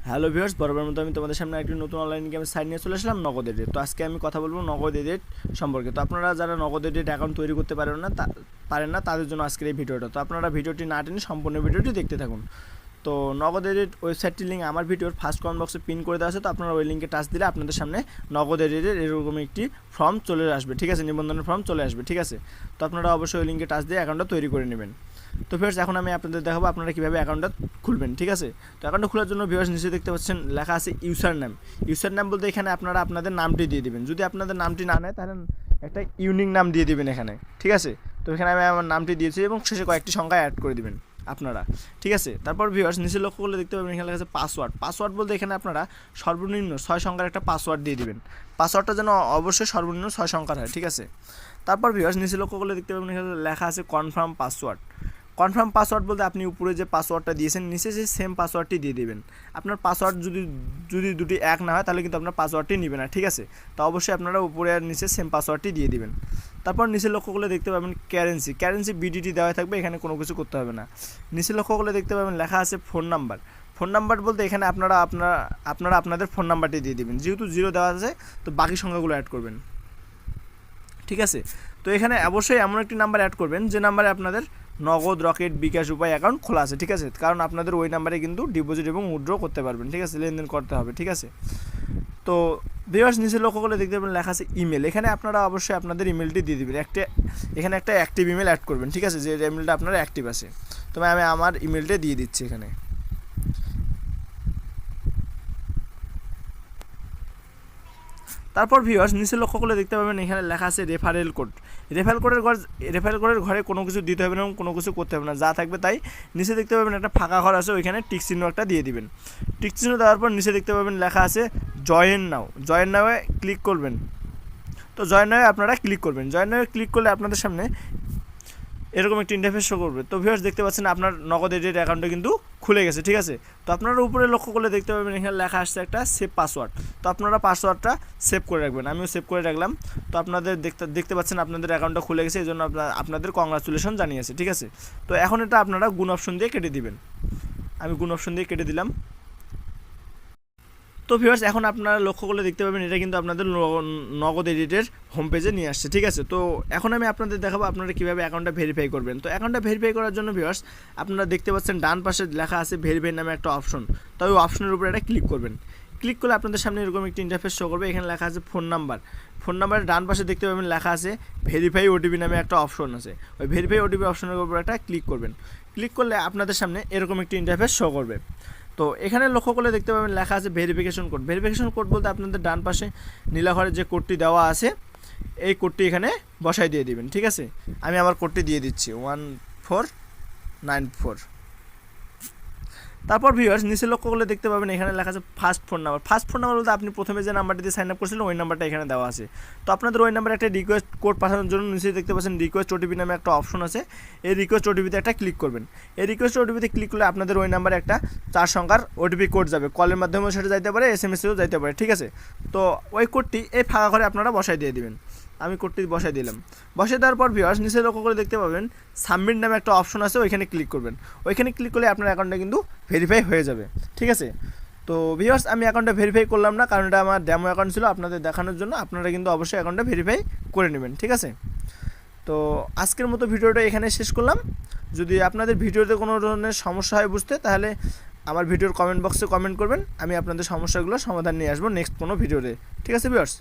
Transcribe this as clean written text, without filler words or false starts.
Hello viewers, বরাবর মতো আমি তোমাদের সামনে একটি নতুন অনলাইন গেমের সাইট নিয়ে চলে আসলাম, নগদ এডিট। তো আজকে আমি কথা বলবো নগদ এডিট সম্পর্কে। তো আপনারা যারা নগদ এডিট অ্যাকাউন্ট তৈরি করতে পারেন না তাদের জন্য আজকের এই ভিডিওটা। তো আপনারা ভিডিওটি না টেনে সম্পূর্ণ ভিডিওটি দেখতে থাকুন। তো নগদ এডিট ওয়েবসাইটটির লিঙ্ক আমার ভিডিওর ফার্স্ট কমেন্ট বক্সে পিন করে দেওয়া আছে। তো আপনারা ওই লিঙ্কে টাচ দিলে আপনাদের সামনে নগদ এডিটের এরকম একটি ফর্ম চলে আসবে, ঠিক আছে, নিবন্ধনের ফর্ম চলে আসবে, ঠিক আছে। তো আপনারা অবশ্যই ওই লিঙ্কে টাচ দিয়ে অ্যাকাউন্টটা তৈরি করে নেবেন। তো ভিউয়ার্স, এখন আমি আপনাদের দেখাবো আপনারা কীভাবে অ্যাকাউন্টটা খুলবেন, ঠিক আছে। তো অ্যাকাউন্টটা খোলার জন্য ভিউয়ার্স নিচে দেখতে পাচ্ছেন লেখা আছে ইউজার নেম। ইউজার নেম বলতে এখানে আপনারা আপনাদের নামটি দিয়ে দিবেন। যদি আপনাদের নামটি না নেয় তাহলে একটা ইউনিক নাম দিয়ে দিবেন এখানে, ঠিক আছে। তো এখানে আমি আমার নামটি দিয়েছি এবং শেষে কয়েকটি সংখ্যা অ্যাড করে দিবেন আপনারা, ঠিক আছে। তারপর ভিউয়ার্স নিচে লক্ষ্য করলে দেখতে পাবেন এখানে লেখা আছে পাসওয়ার্ড। পাসওয়ার্ড বলতে এখানে আপনারা সর্বনিম্ন 6 সংখ্যার একটা পাসওয়ার্ড দিয়ে দিবেন। পাসওয়ার্ডটা যেন অবশ্যই সর্বনিম্ন 6 সংখ্যার হয়, ঠিক আছে। তারপর ভিউয়ার্স নিচে লক্ষ্য করলে দেখতে পাবেন এখানে লেখা আছে কনফার্ম পাসওয়ার্ড। কনফার্ম পাসওয়ার্ড বলতে আপনি উপরে যে পাসওয়ার্ডটা দিয়েছেন নিচে সেই সেম পাসওয়ার্ডটি দিয়ে দেবেন। আপনার পাসওয়ার্ড যদি দুটি এক না হয় তাহলে কিন্তু আপনার পাসওয়ার্ডটি নেবে না, ঠিক আছে। তো অবশ্যই আপনারা উপরে আর নিচে সেম পাসওয়ার্ডটি দিয়ে দিবেন। তারপর নিচে লক্ষ্য করলে দেখতে পাবেন কারেন্সি বিডিটি দেওয়া থাকবে, এখানে কোনো কিছু করতে হবে না। নিচে লক্ষ্য করলে দেখতে পাবেন লেখা আছে ফোন নাম্বার। ফোন নাম্বার বলতে এখানে আপনারা আপনাদের ফোন নাম্বারটি দিয়ে দিবেন। যেহেতু 0 দেওয়া আছে তো বাকি সংখ্যাগুলো অ্যাড করবেন, ঠিক আছে। তো এখানে অবশ্যই এমন একটি নাম্বার অ্যাড করবেন যে নাম্বারে আপনাদের নগদ, রকেট, বিকাশ, উপায় অ্যাকাউন্ট খোলা আছে, ঠিক আছে। কারণ আপনাদের ওই নাম্বারে কিন্তু ডিপোজিট এবং উইথড্র করতে পারবেন, ঠিক আছে, লেনদেন করতে হবে, ঠিক আছে। তো ভিউয়ার্স নিচে লক্ষ্য করলে দেখতে পাবেন লেখা আছে ইমেল। এখানে আপনারা অবশ্যই আপনাদের ইমেলটি দিয়ে দেবেন। এখানে একটা অ্যাক্টিভ ইমেল অ্যাড করবেন, ঠিক আছে, যে ইমেলটা আপনার অ্যাক্টিভ আছে। তবে আমি আমার ইমেলটা দিয়ে দিচ্ছি এখানে। তারপর ভিউয়ার্স নিচে লক্ষ্য করলে দেখতে পাবেন এখানে লেখা আছে রেফারেল কোড। রেফারেল কোডের ঘরে কোনো কিছু দিতে হবে না এবং কোনো কিছু করতে হবে না, যা থাকবে তাই। নিচে দেখতে পাবেন একটা ফাঁকা ঘর আছে, ওইখানে টিক চিহ্ন একটা দিয়ে দিবেন। টিক চিহ্ন দেওয়ার পর নিচে দেখতে পাবেন লেখা আছে জয়েন নাও ক্লিক করবেন। তো জয়েন নাও আপনারা ক্লিক করবেন। জয়েন নাও ক্লিক করলে আপনাদের সামনে এরকম একটি ইন্টারফেস শো করবে। তো ভিউয়ার্স দেখতে পাচ্ছেন আপনার নগদ এডিট অ্যাকাউন্টটা কিন্তু খুলে গেছে, ঠিক আছে। তো আপনারা উপরে লক্ষ্য করলে দেখতে পাবেন এখানে লেখা আসছে একটা সেভ পাসওয়ার্ড। তো আপনারা পাসওয়ার্ডটা সেভ করে রাখবেন, আমিও সেভ করে রাখলাম। তো আপনাদের দেখতে পাচ্ছেন আপনাদের অ্যাকাউন্টটা খুলে গেছে, এই জন্য আপনাদের কংগ্রাচুলেশন জানিয়েছে, ঠিক আছে। তো এখন এটা আপনারা গুণ অপশন দিয়ে কেটে দিবেন। আমি গুণ অপশন দিয়ে কেটে দিলাম। তো ভিউয়ার্স এখন আপনারা লক্ষ্য করলে দেখতে পাবেন এটা কিন্তু আপনাদের নগদ এডিটের হোম পেজে নিয়ে আসছে, ঠিক আছে। তো এখন আমি আপনাদের দেখাবো আপনারা কীভাবে অ্যাকাউন্টটা ভেরিফাই করবেন। তো অ্যাকাউন্টটা ভেরিফাই করার জন্য ভিউয়ার্স আপনারা দেখতে পাচ্ছেন ডান পাশে লেখা আছে ভেরিফাই নামে একটা অপশন। তো ওই অপশনের উপরে এটা ক্লিক করবেন। ক্লিক করলে আপনাদের সামনে এরকম একটি ইন্টারফেস শো করবে। এখানে লেখা আছে ফোন নাম্বারের ডান পাশে দেখতে পাবেন লেখা আছে ভেরিফাই ওটিপি নামে একটা অপশন আছে। ওই ভেরিফাই ওটিপি অপশনের উপরে একটা ক্লিক করবেন। ক্লিক করলে আপনাদের সামনে এরকম একটি ইন্টারফেস শো করবে। তো এখানে লক্ষ্য করলে দেখতে পাবেন লেখা আছে ভেরিফিকেশন কোড। ভেরিফিকেশন কোড বলতে আপনাদের ডান পাশে নীলা ঘরে যে কোডটি দেওয়া আছে এই কোডটি এখানে বসাই দিয়ে দিবেন, ঠিক আছে। আমি আমার কোডটি দিয়ে দিচ্ছি 1494। তারপর ভিউয়ার্স নিচে লক্ষ্য করলে দেখতে পাবেন এখানে লেখা আছে ফার্স্ট ফোন নাম্বার বলতে আপনি প্রথমে যে নাম্বারটি দিয়ে সাইন আপ করেছিলেন ওই নাম্বারটা এখানে দেওয়া আছে। তো আপনাদের ওই নাম্বারে একটা রিকোয়েস্ট কোড পাঠানোর জন্য নিচে দেখতে পাচ্ছেন রিকোয়েস্ট ওটিপি নামে একটা অপশন আছে। এই রিকোয়েস্ট ওটিপিতে একটা ক্লিক করবেন। এই রিকোয়েস্ট ওটিপিতে ক্লিক করলে আপনাদের ওই নাম্বারে একটা 4 সংখ্যার ওটিপি কোড যাবে। কলের মাধ্যমেও সেটা যাইতে পারে, SMS-এও যাইতে পারে, ঠিক আছে। তো ওই কোডটি এই ফাঁকা ঘরে আপনারা বসাই দিয়ে দিবেন। আমি কোডটি বসাই দিলাম। বসাই দেওয়ার পর ভিউয়ার্স নিচে লক্ষ্য করে দেখতে পাবেন সাবমিট নামে একটা অপশন আছে, ওইখানে ক্লিক করবেন। ওইখানে ক্লিক করলে আপনার অ্যাকাউন্টটা কিন্তু ভেরিফাই হয়ে যাবে, ঠিক আছে। তো ভিউয়ার্স আমি অ্যাকাউন্টটা ভেরিফাই করলাম না, কারণ এটা আমার ডেমো অ্যাকাউন্ট ছিল আপনাদের দেখানোর জন্য। আপনারা কিন্তু অবশ্যই অ্যাকাউন্টটা ভেরিফাই করে নেবেন, ঠিক আছে। তো আজকের মতো ভিডিওটা এখানে শেষ করলাম। যদি আপনাদের ভিডিওতে কোনো ধরনের সমস্যা হয় বুঝতে, তাহলে আমার ভিডিওর কমেন্ট বক্সে কমেন্ট করবেন। আমি আপনাদের সমস্যাগুলো সমাধান নিয়ে আসবো নেক্সট কোনো ভিডিওতে, ঠিক আছে ভিউয়ার্স।